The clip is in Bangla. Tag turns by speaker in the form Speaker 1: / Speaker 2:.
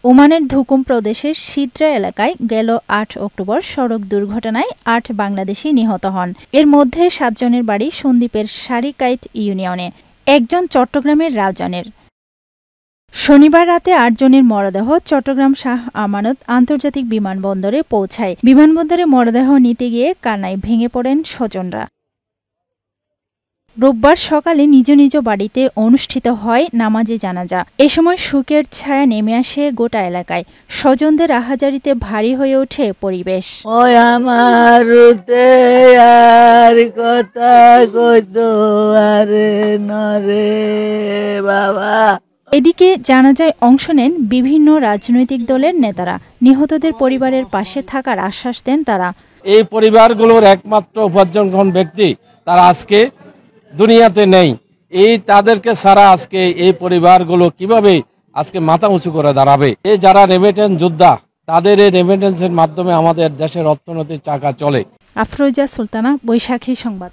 Speaker 1: ওমানের ধুকুম প্রদেশের সিদ্রা এলাকায় গেল ৮ অক্টোবর সড়ক দুর্ঘটনায় ৮ বাংলাদেশি নিহত হন। এর মধ্যে ৭ জনের বাড়ি সন্দ্বীপের সারিকাইত ইউনিয়নে, একজন চট্টগ্রামের রাউজানের। শনিবার রাতে ৮ জনের মরদেহ চট্টগ্রাম শাহ আমানত আন্তর্জাতিক বিমানবন্দরে পৌঁছায়। বিমানবন্দরে মরদেহ নিতে গিয়ে কান্নায় ভেঙে পড়েন স্বজনরা। রোববার সকালে নিজ নিজ বাড়িতে অনুষ্ঠিত হয় নামাজে জানাজা। এ সময় শোকের ছায়া নেমে আসে গোটা এলাকায়। স্বজনদের আহাজারিতে ভারী হয়ে ওঠে পরিবেশ। এদিকে জানাজায় অংশ নেন বিভিন্ন রাজনৈতিক দলের নেতারা। নিহতদের পরিবারের পাশে থাকার আশ্বাস দেন তারা।
Speaker 2: এই পরিবারগুলোর একমাত্র উপার্জনক্ষম ব্যক্তি তারা আজকে দুনিয়াতে নেই। তাদেরকে ছাড়া আজকে এই পরিবারগুলো কিভাবে আজকে মাথা উঁচু করে দাঁড়াবে? এই যারা রেমিটেন্স যোদ্ধা, তাদের এই রেমিটেন্সের মাধ্যমে আমাদের দেশের অর্থনৈতিক চাকা চলে।
Speaker 1: আফরোজা সুলতানা, বৈশাখী সংবাদ।